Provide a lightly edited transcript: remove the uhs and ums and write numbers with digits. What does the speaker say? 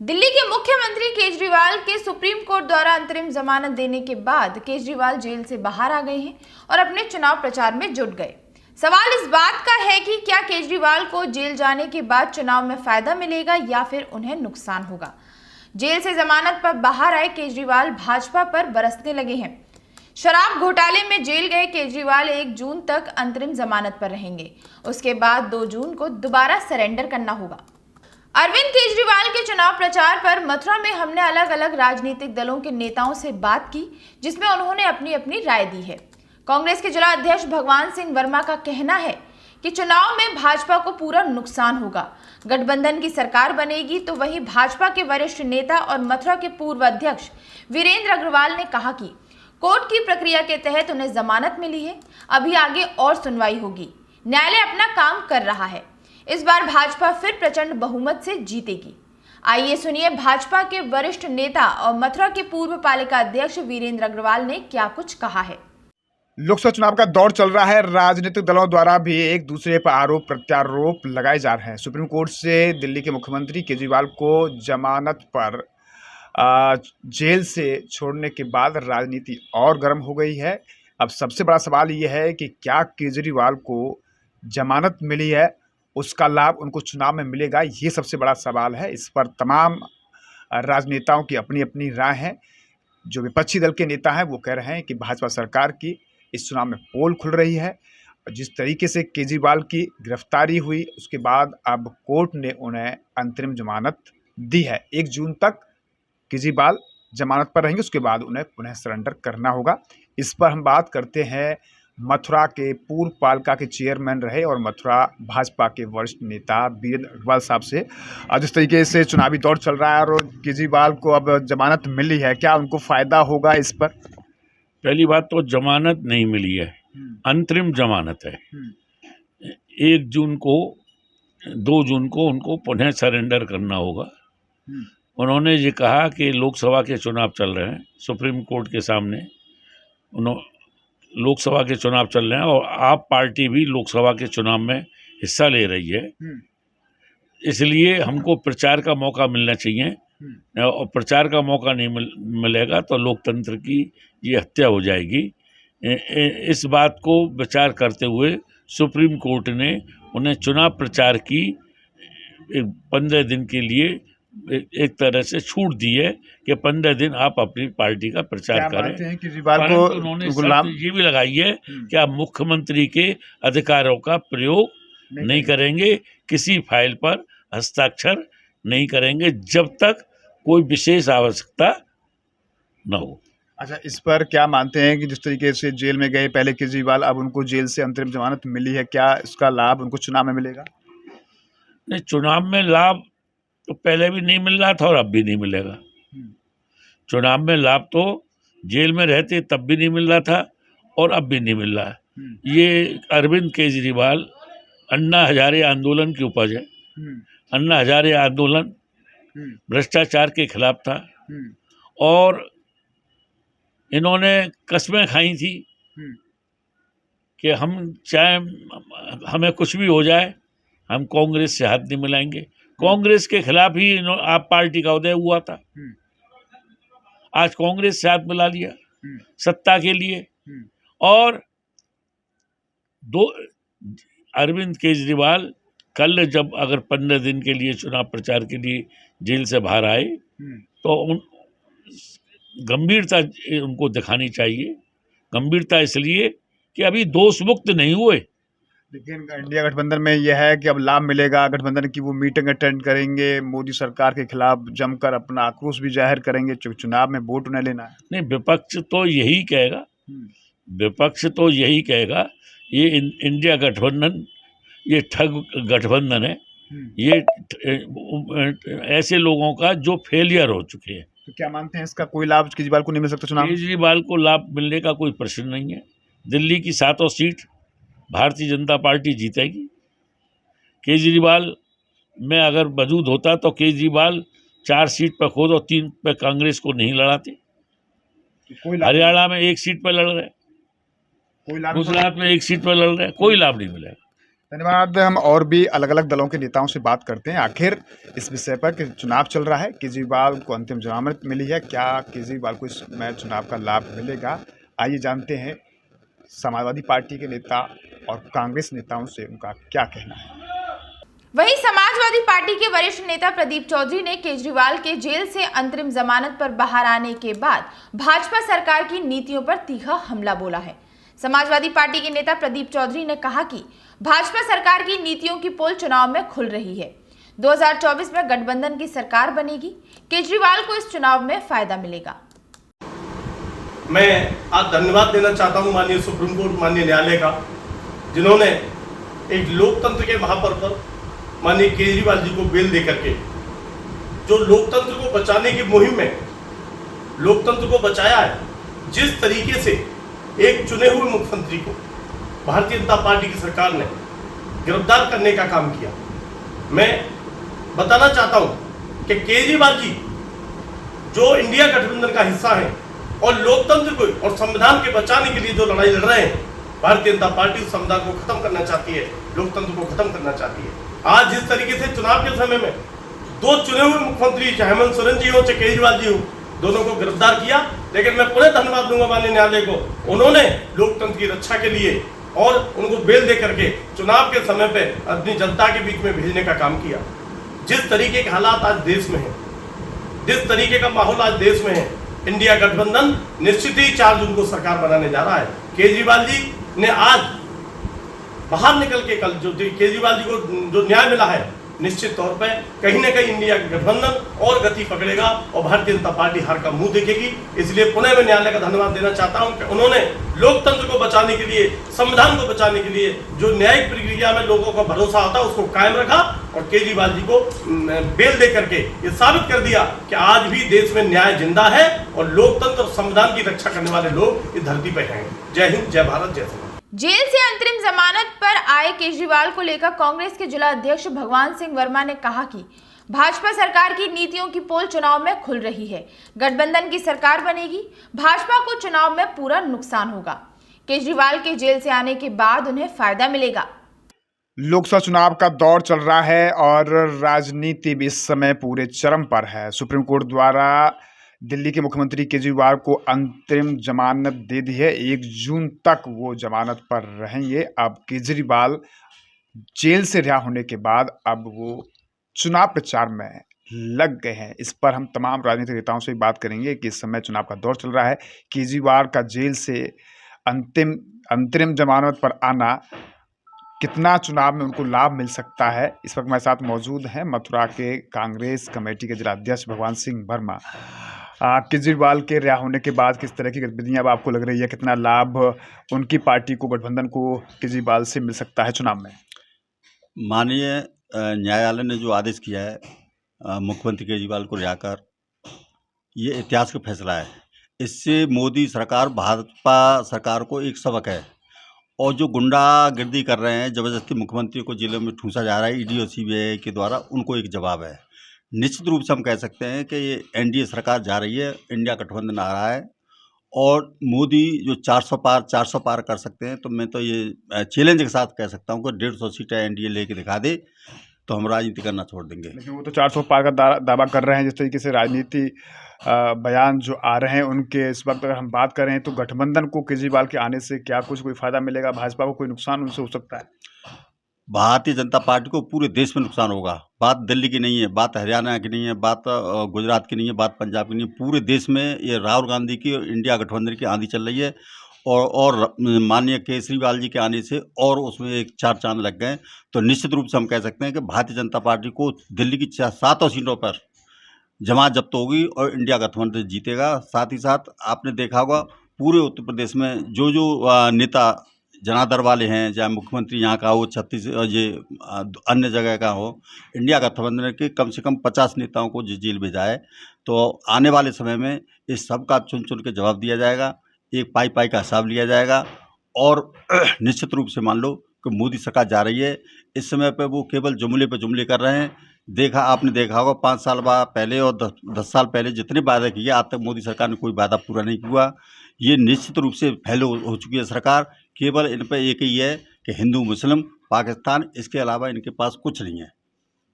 दिल्ली के मुख्यमंत्री केजरीवाल के सुप्रीम कोर्ट द्वारा अंतरिम जमानत देने के बाद केजरीवाल जेल से बाहर आ गए हैं और अपने चुनाव प्रचार में जुट गए। सवाल इस बात का है कि क्या केजरीवाल को जेल जाने के बाद चुनाव में फायदा मिलेगा या फिर उन्हें नुकसान होगा। जेल से जमानत पर बाहर आए केजरीवाल भाजपा पर बरसने लगे हैं। शराब घोटाले में जेल गए केजरीवाल 1 जून तक अंतरिम जमानत पर रहेंगे। उसके बाद 2 जून को दोबारा सरेंडर करना होगा। अरविंद केजरीवाल के चुनाव प्रचार पर मथुरा में हमने अलग अलग राजनीतिक दलों के नेताओं से बात की, जिसमें उन्होंने अपनी अपनी राय दी है। कांग्रेस के जिला अध्यक्ष भगवान सिंह वर्मा का कहना है कि चुनाव में भाजपा को पूरा नुकसान होगा। गठबंधन की सरकार बनेगी तो वहीं भाजपा के वरिष्ठ नेता और मथुरा के पूर्व अध्यक्ष वीरेंद्र अग्रवाल ने कहा कि कोर्ट की प्रक्रिया के तहत उन्हें जमानत मिली है, अभी आगे और सुनवाई होगी। न्यायालय अपना काम कर रहा है। इस बार भाजपा फिर प्रचंड बहुमत से जीतेगी। आइए सुनिए भाजपा के वरिष्ठ नेता और मथुरा के पूर्व पालिका अध्यक्ष वीरेंद्र अग्रवाल ने क्या कुछ कहा है। लोकसभा चुनाव का दौर चल रहा है। राजनीतिक दलों द्वारा भी एक दूसरे पर आरोप प्रत्यारोप लगाए जा रहे हैं। सुप्रीम कोर्ट से दिल्ली के मुख्यमंत्री केजरीवाल को जमानत पर जेल से छोड़ने के बाद राजनीति और गर्म हो गई है। अब सबसे बड़ा सवाल यह है कि क्या केजरीवाल को जमानत मिली है, उसका लाभ उनको चुनाव में मिलेगा, ये सबसे बड़ा सवाल है। इस पर तमाम राजनेताओं की अपनी अपनी राय है। जो विपक्षी दल के नेता हैं वो कह रहे हैं कि भाजपा सरकार की इस चुनाव में पोल खुल रही है। जिस तरीके से केजरीवाल की गिरफ्तारी हुई उसके बाद अब कोर्ट ने उन्हें अंतरिम जमानत दी है। 1 जून तक केजरीवाल जमानत पर रहेंगे, उसके बाद उन्हें पुनः सरेंडर करना होगा। इस पर हम बात करते हैं मथुरा के पूर्व पालिका के चेयरमैन रहे और मथुरा भाजपा के वरिष्ठ नेता वीरेंद्र अग्रवाल साहब से। जिस तरीके से चुनावी दौर चल रहा है और केजरीवाल को अब जमानत मिली है, क्या उनको फायदा होगा इस पर? पहली बात तो जमानत नहीं मिली है, अंतरिम जमानत है। 1 जून को 2 जून को उनको पुनः सरेंडर करना होगा। उन्होंने ये कहा कि लोकसभा के चुनाव चल रहे हैं, सुप्रीम कोर्ट के सामने लोकसभा के चुनाव चल रहे हैं और आप पार्टी भी लोकसभा के चुनाव में हिस्सा ले रही है। इसलिए हमको प्रचार का मौका मिलना चाहिए और प्रचार का मौका नहीं मिलेगा तो लोकतंत्र की ये हत्या हो जाएगी। इस बात को विचार करते हुए सुप्रीम कोर्ट ने उन्हें चुनाव प्रचार की 15 दिन के लिए एक तरह से छूट दी है कि 15 दिन आप अपनी पार्टी का प्रचार करें। परंतु उन्होंने ये भी लगाई है कि आप मुख्यमंत्री के अधिकारों का प्रयोग नहीं करेंगे, किसी फाइल पर हस्ताक्षर नहीं करेंगे जब तक कोई विशेष आवश्यकता न हो। अच्छा, इस पर क्या मानते हैं कि जिस तरीके से जेल में गए पहले केजरीवाल, अब उनको जेल से अंतरिम जमानत मिली है, क्या इसका लाभ उनको चुनाव में मिलेगा? नहीं, चुनाव में लाभ तो पहले भी नहीं मिल रहा था और अब भी नहीं मिलेगा। चुनाव में लाभ तो जेल में रहते तब भी नहीं मिल रहा था और अब भी नहीं मिल रहा है। ये अरविंद केजरीवाल अन्ना हजारे आंदोलन की उपज है। अन्ना हजारे आंदोलन भ्रष्टाचार के खिलाफ था और इन्होंने कस्में खाई थी कि हम चाहे हमें कुछ भी हो जाए हम कांग्रेस से हाथ नहीं मिलाएंगे। कांग्रेस के खिलाफ ही आप पार्टी का उदय हुआ था। आज कांग्रेस से हाथ मिला लिया सत्ता के लिए। और अरविंद केजरीवाल कल जब अगर 15 दिन के लिए चुनाव प्रचार के लिए जेल से बाहर आए तो गंभीरता उनको दिखानी चाहिए। गंभीरता इसलिए कि अभी दोष मुक्त नहीं हुए। लेकिन इंडिया गठबंधन में यह है कि अब लाभ मिलेगा। गठबंधन की वो मीटिंग अटेंड करेंगे, मोदी सरकार के खिलाफ जमकर अपना आक्रोश भी जाहिर करेंगे। चुनाव में वोट उन्हें लेना है। नहीं, विपक्ष तो यही कहेगा, विपक्ष तो यही कहेगा ये इंडिया गठबंधन ये ठग गठबंधन है। ये ऐसे लोगों का जो फेलियर हो चुके हैं। तो क्या मानते हैं इसका कोई लाभ केजरीवाल को नहीं मिल सकता चुनाव? केजरीवाल को लाभ मिलने का कोई प्रश्न नहीं है। दिल्ली की 7 सीट भारतीय जनता पार्टी जीतेगी। केजरीवाल में अगर वजूद होता तो केजरीवाल 4 सीट पर खुद और 3 पर कांग्रेस को नहीं लड़ाते। हरियाणा में 1 सीट पर लड़ रहे, गुजरात में 1 सीट पर लड़ रहे, कोई लाभ नहीं मिलेगा। धन्यवाद। हम और भी अलग अलग दलों के नेताओं से बात करते हैं आखिर इस विषय पर कि चुनाव चल रहा है, केजरीवाल को अंतिम जमानत मिली है, क्या केजरीवाल को इसमें चुनाव का लाभ मिलेगा? आइए जानते हैं समाजवादी पार्टी के नेता और कांग्रेस नेताओं से उनका क्या कहना है। वहीं समाजवादी पार्टी के वरिष्ठ नेता प्रदीप चौधरी ने केजरीवाल के जेल से अंतरिम जमानत पर बाहर आने के बाद भाजपा सरकार की नीतियों पर तीखा हमला बोला है। समाजवादी पार्टी के नेता प्रदीप चौधरी ने कहा कि भाजपा सरकार की नीतियों की पोल चुनाव में खुल रही है। 2024 में गठबंधन की सरकार बनेगी, केजरीवाल को इस चुनाव में फायदा मिलेगा। मैं आज धन्यवाद देना चाहता हूं माननीय सुप्रीम कोर्ट, माननीय न्यायालय का, जिन्होंने एक लोकतंत्र के महापर्व पर माननीय केजरीवाल जी को बेल दे करके जो लोकतंत्र को बचाने की मुहिम में लोकतंत्र को बचाया है। जिस तरीके से एक चुने हुए मुख्यमंत्री को भारतीय जनता पार्टी की सरकार ने गिरफ्तार करने का काम किया, मैं बताना चाहता हूं कि केजरीवाल जी जो इंडिया गठबंधन का हिस्सा है और लोकतंत्र को और संविधान के बचाने के लिए जो लड़ाई लड़ रहे हैं, भारतीय जनता पार्टी उस संविधान को खत्म करना चाहती है, लोकतंत्र को खत्म करना चाहती है। आज जिस तरीके से चुनाव के समय में दो चुने हुए मुख्यमंत्री, चाहे हेमंत सोरेन जी हो चाहे केजरीवाल जी हो, दोनों को गिरफ्तार किया, लेकिन मैं पुनः धन्यवाद दूंगा माननीय न्यायालय को, उन्होंने लोकतंत्र की रक्षा के लिए और उनको बेल दे करके चुनाव के समय पे अपनी जनता के बीच में भेजने का काम किया। जिस तरीके के हालात आज देश में है, जिस तरीके का माहौल आज देश में है, इंडिया गठबंधन निश्चित ही 4 जून को सरकार बनाने जा रहा है। केजरीवाल जी ने आज बाहर निकल के कल जो केजरीवाल जी को जो न्याय मिला है, निश्चित तौर पे कहीं ना कहीं इंडिया गठबंधन और गति पकड़ेगा और भारतीय जनता पार्टी हार का मुंह देखेगी। इसलिए पुनः मैं न्यायालय का धन्यवाद देना चाहता हूं कि उन्होंने लोकतंत्र को बचाने के लिए, संविधान को बचाने के लिए जो न्यायिक प्रक्रिया में लोगों का भरोसा होता है उसको कायम रखा और केजरीवाल जी को बेल दे करके ये साबित कर दिया कि आज भी देश में न्याय जिंदा है और लोकतंत्र और संविधान की रक्षा करने वाले लोग इस धरती पर हैं। जय हिंद, जय भारत, जय श्री राम। जेल से अंतरिम जमानत पर आए केजरीवाल को लेकर कांग्रेस के जिला अध्यक्ष भगवान सिंह वर्मा ने कहा कि भाजपा सरकार की नीतियों की पोल चुनाव में खुल रही है, गठबंधन की सरकार बनेगी, भाजपा को चुनाव में पूरा नुकसान होगा, केजरीवाल के जेल से आने के बाद उन्हें फायदा मिलेगा। लोकसभा चुनाव का दौर चल रहा है और राजनीति भी इस समय पूरे चरम पर है। सुप्रीम कोर्ट द्वारा दिल्ली के मुख्यमंत्री केजरीवाल को अंतरिम जमानत दे दी है। 1 जून तक वो जमानत पर रहेंगे। अब केजरीवाल जेल से रिहा होने के बाद अब वो चुनाव प्रचार में लग गए हैं। इस पर हम तमाम राजनीतिक नेताओं से बात करेंगे कि इस समय चुनाव का दौर चल रहा है, केजरीवाल का जेल से अंतरिम जमानत पर आना कितना चुनाव में उनको लाभ मिल सकता है। इस वक्त हमारे साथ मौजूद हैं मथुरा के कांग्रेस कमेटी के जिला अध्यक्ष भगवान सिंह वर्मा। केजरीवाल के रिहा होने के बाद किस तरह की गतिविधियां अब आपको लग रही है, कितना लाभ उनकी पार्टी को, गठबंधन को केजरीवाल से मिल सकता है चुनाव में? माननीय न्यायालय ने जो आदेश किया है मुख्यमंत्री केजरीवाल को रिहा कर, ये इतिहास का फैसला है। इससे मोदी सरकार, भाजपा सरकार को एक सबक है और जो गुंडागिर्दी कर रहे हैं, ज़बरदस्ती मुख्यमंत्री को जेलों में ठूंसा जा रहा है ईडी और सीबीआई के द्वारा, उनको एक जवाब है। निश्चित रूप से हम कह सकते हैं कि ये एनडीए सरकार जा रही है, इंडिया गठबंधन आ रहा है और मोदी जो 400 पार कर सकते हैं, तो मैं तो ये चैलेंज के साथ कह सकता हूँ कि 150 सीटें एनडीए लेके दिखा दे तो हम राजनीति करना छोड़ देंगे। लेकिन वो तो 400 पार का दावा कर रहे हैं। जिस तरीके से राजनीति बयान जो आ रहे हैं उनके, इस वक्त अगर हम बात करें तो गठबंधन को केजरीवाल के आने से क्या कुछ कोई फायदा मिलेगा, भाजपा को कोई नुकसान उनसे हो सकता है? भारतीय जनता पार्टी को पूरे देश में नुकसान होगा। बात दिल्ली की नहीं है, बात हरियाणा की नहीं है, बात गुजरात की नहीं है, बात पंजाब की नहीं है। पूरे देश में ये राहुल गांधी की और इंडिया गठबंधन की आंधी चल रही है और माननीय केजरीवाल जी के आने से और उसमें एक 4 चांद लग गए। तो निश्चित रूप से हम कह सकते हैं कि भारतीय जनता पार्टी को दिल्ली की 7 सीटों पर जमात जब्त होगी और इंडिया गठबंधन जीतेगा। साथ ही साथ आपने देखा होगा पूरे उत्तर प्रदेश में जो नेता जनादर वाले हैं, चाहे मुख्यमंत्री यहाँ का हो, ये अन्य जगह का हो, इंडिया गठबंधन के कम से कम 50 नेताओं को जेल भेजा है। तो आने वाले समय में इस सब का चुन चुन के जवाब दिया जाएगा, एक पाई पाई का हिसाब लिया जाएगा और निश्चित रूप से मान लो कि मोदी सरकार जा रही है। इस समय पर वो केवल जुमले पर जुमले कर रहे हैं। आपने देखा होगा 5 साल पहले और 10 साल पहले जितने वादे किए, आज तक मोदी सरकार ने कोई वादा पूरा नहीं हुआ। ये निश्चित रूप से फैल हो चुकी है सरकार। केवल इन पर एक ही है कि हिंदू मुस्लिम पाकिस्तान, इसके अलावा इनके पास कुछ नहीं है।